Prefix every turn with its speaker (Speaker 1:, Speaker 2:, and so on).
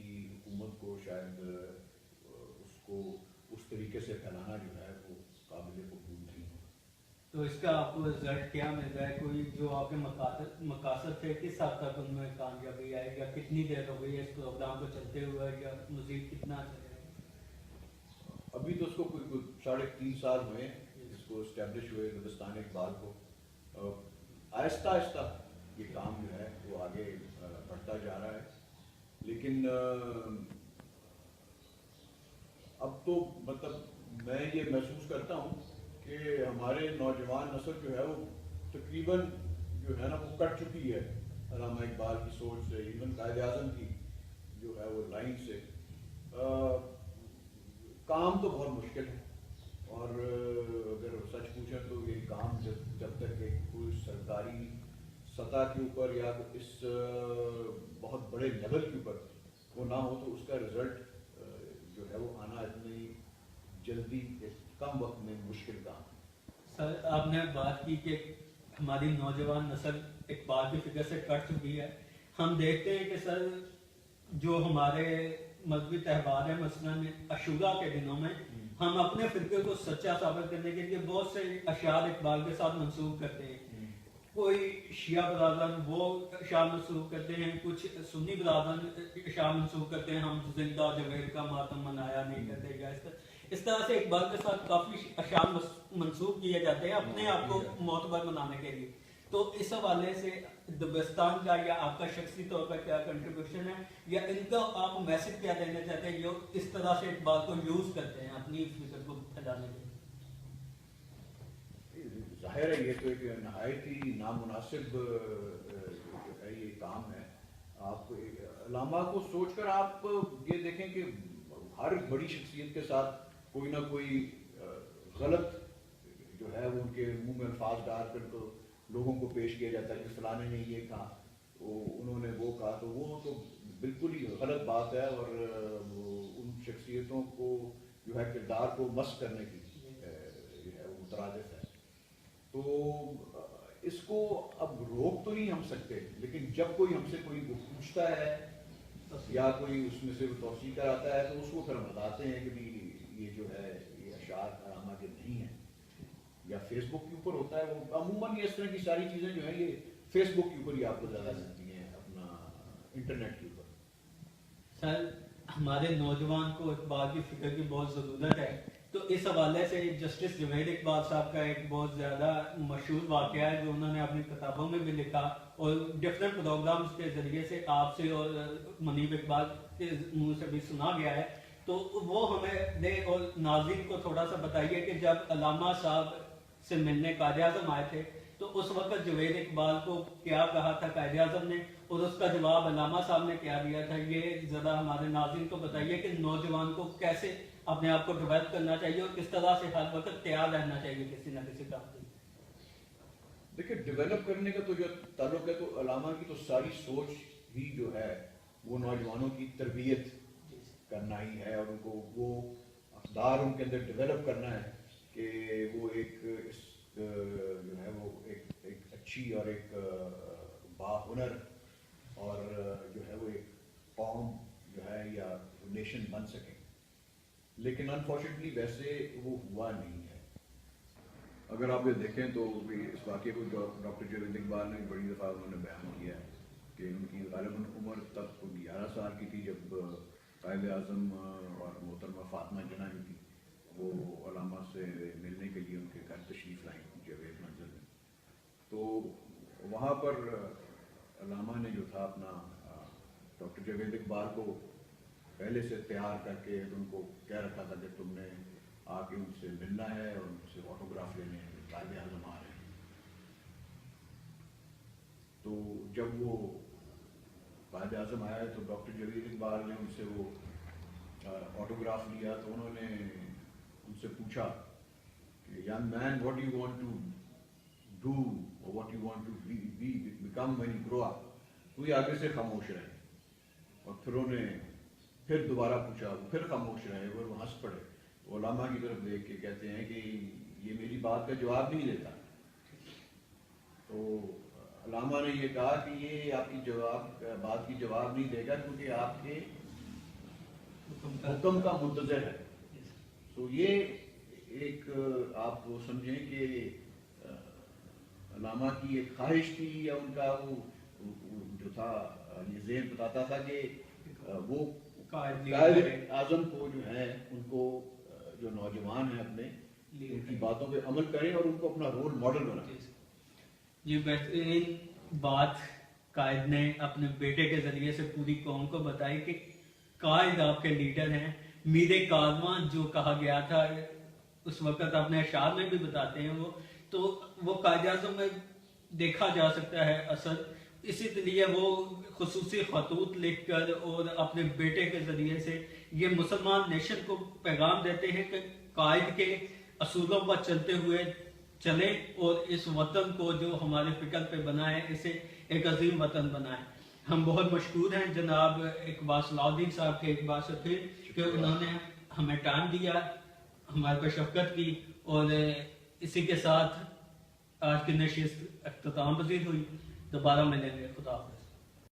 Speaker 1: کی حکومت کو شاید اس کو اس طریقے سے پھیلانا جو ہے وہ قابل قبول نہیں ہوگا.
Speaker 2: تو اس کا آپ کو رزلٹ کیا مل رہا ہے؟ کوئی جو آپ کے مقاصد تھے کس حد تک ان میں کامیابی آئے گا؟ کتنی دیر ہو گئی ہے اس پروگرام کو چلتے ہوئے یا مزید کتنا چلے گا؟
Speaker 1: ابھی تو اس کو کوئی 3.5 سال ہوئے ہیں اس کو اسٹیبلش ہوئے نورستان اقبال کو. آہستہ آہستہ یہ کام جو ہے وہ آگے بڑھتا جا رہا ہے. لیکن اب تو مطلب میں یہ محسوس کرتا ہوں کہ ہمارے نوجوان نسل جو ہے وہ تقریباً جو ہے نا وہ کٹ چکی ہے علامہ اقبال کی سوچ سے, ایون قائد اعظم کی جو ہے وہ لائن سے. کام تو بہت مشکل ہے, اور اگر سچ پوچھیں تو یہ کام جب تک ایک کوئی سرکاری سطح کے اوپر یا اس بہت بڑے لیول کے اوپر وہ نہ ہو تو اس کا رزلٹ جو ہے وہ آنا اتنی جلدی کم وقت میں مشکل کام.
Speaker 2: سر آپ نے بات کی کہ ہماری نوجوان نسل اقبال کی فکر سے کٹ چکی ہے. ہم دیکھتے ہیں کہ سر جو ہمارے مذہبی تہوار ہیں مثلاً عاشوراء کے دنوں میں ہم اپنے فرقے کو سچا ثابت کرنے کے لیے بہت سے اشعار اقبال کے ساتھ منسوخ کرتے ہیں. کوئی شیعہ برادران وہ اشعار منسوخ کرتے ہیں, کچھ سنی برادران اشعار منسوخ کرتے ہیں ہم زندہ جوید کا ماتم منایا نہیں کرتے گا. اس طرح سے اقبال کے ساتھ کافی اشعار منسوخ کیے جاتے ہیں اپنے آپ کو معتبر بنانے کے لیے. تو اس حوالے سے دبستان کا یا آپ کا شخصی طور پر کیا کنٹریبیوشن ہے, یا ان کا آپ میسج کیا دینا چاہتے ہیں جو اس طرح سے اقبال کو یوز کرتے ہیں اپنی فکر کو پھیلانے کے لیے؟
Speaker 1: ظاہر ہے یہ تو ایک نہایت ہی نامناسب جو ہے یہ کام ہے. آپ علامہ کو سوچ کر آپ یہ دیکھیں کہ ہر بڑی شخصیت کے ساتھ کوئی نہ کوئی غلط جو ہے وہ ان کے منہ میں الفاظ ڈال کر تو لوگوں کو پیش کیا جاتا ہے کہ فلانے نے یہ کہا, انہوں نے وہ کہا. تو وہ تو بالکل ہی غلط بات ہے, اور ان شخصیتوں کو جو ہے کردار کو مس کرنے کی جو ہے وہ مترادف ہے. تو اس کو اب روک تو نہیں ہم سکتے, لیکن جب کوئی ہم سے کوئی پوچھتا ہے یا کوئی اس میں سے توسیع کراتا ہے تو اس کو پھر ہم بتاتے ہیں کہ یہ جو ہے یہ اشعار علامہ کے نہیں ہیں. یا فیس بک کے اوپر ہوتا ہے, وہ عموماً اس طرح کی ساری چیزیں جو ہیں یہ فیس بک کے اوپر ہی آپ کو زیادہ ملتی ہیں, اپنا انٹرنیٹ کے اوپر.
Speaker 2: سر ہمارے نوجوان کو اقبال کی فکر کی بہت ضرورت ہے, تو اس حوالے سے جسٹس جوید اقبال صاحب کا ایک بہت زیادہ مشہور واقعہ ہے جو انہوں نے اپنی کتابوں میں بھی لکھا اور ڈفرینٹ پروگرامز کے ذریعے سے آپ سے اور منیب اقبال کے منہ سے بھی سنا گیا ہے. تو وہ ہمیں دے اور ناظرین کو تھوڑا سا بتائیے کہ جب علامہ صاحب سے ملنے قائد اعظم آئے تھے تو اس وقت جوید اقبال کو کیا کہا تھا قائد اعظم نے, اور اس کا جواب علامہ صاحب نے کیا دیا تھا. یہ ذرا ہمارے ناظرین کو بتائیے کہ نوجوان کو کیسے اپنے آپ کو ڈیولپ کرنا چاہیے اور کس طرح سے ہر وقت تیار رہنا چاہیے کسی نہ کسی کام کے.
Speaker 1: دیکھیں ڈیولپ کرنے کا تو جو تعلق ہے تو علامہ کی تو ساری سوچ ہی جو ہے وہ نوجوانوں کی تربیت کرنا ہی ہے, اور ان کو وہ اقدار ان کے اندر ڈیولپ کرنا ہے کہ وہ ایک جو ہے وہ ایک اچھی اور ایک باہنر اور جو ہے وہ ایک قوم جو ہے یا نیشن بن سکیں. لیکن انفارچونیٹلی ویسے وہ ہوا نہیں ہے. اگر آپ یہ دیکھیں تو اس واقعے کو ڈاکٹر جوید اقبال نے بڑی دفعہ انہوں نے بیان کیا ہے کہ ان کی غالباً عمر تب 11 سال کی تھی جب قائد اعظم اور محترمہ فاطمہ جناح جو تھی وہ علامہ سے ملنے کے لیے ان کے گھر تشریف لائیں جاوید منزل میں. تو وہاں پر علامہ نے جو تھا اپنا ڈاکٹر جاوید اقبال کو پہلے سے تیار کر کے ان کو کہہ رکھا تھا کہ تم نے آ کے ان سے ملنا ہے اور ان سے آٹوگراف لینے ہیں, قائد اعظم آ رہے ہیں. تو جب وہ قائد اعظم آیا تو ڈاکٹر جاوید اقبال نے ان سے وہ آٹوگراف لیا. تو انہوں نے ان سے پوچھا کہ young man what you want to do اور what you want to become when you grow up. تو یہ آگے سے خاموش رہے, اور پھر انہوں نے پھر دوبارہ پوچھا, پھر خاموش رہے, وہ ہنس پڑے. علامہ کی طرف دیکھ کے کہتے ہیں کہ یہ میری بات کا جواب نہیں دیتا. تو علامہ نے یہ کہا کہ یہ آپ کی بات کی جواب نہیں دے گا کیونکہ آپ کے حکم کا منتظر ہے. تو یہ ایک آپ وہ سمجھیں کہ علامہ کی ایک خواہش تھی یا ان کا وہ جو تھا یہ ذہن بتاتا تھا کہ وہ قائد اعظم کو جو ہے ان کو جو نوجوان ہیں اپنے ان کی باتوں پہ عمل کریں اور ان کو اپنا رول ماڈل بنائیں.
Speaker 2: یہ بہترین بات قائد نے اپنے بیٹے کے ذریعے سے پوری قوم کو بتائی کہ قائد آپ کے لیڈر ہیں. میر کارواں جو کہا گیا تھا اس وقت اپنے اشعار میں بھی بتاتے ہیں وہ قائد اعظم میں دیکھا جا سکتا ہے اثر. اسی لیے وہ خصوصی خطوط لکھ کر اور اپنے بیٹے کے ذریعے سے یہ مسلمان نیشن کو پیغام دیتے ہیں کہ قائد کے اصولوں پر چلتے ہوئے چلیں اور اس وطن کو جو ہمارے فکر پہ بنا ہے اسے ایک عظیم وطن بنائیں. ہم بہت مشکور ہیں جناب اقبال صلاح الدین صاحب کے ایک بار سے پھر کہ انہوں نے ہمیں ٹائم دیا, ہمارے پہ شفقت کی, اور اسی کے ساتھ آج کی نشست اختتام پذیر ہوئی. دوبارہ ملیں گے. خدا حافظ.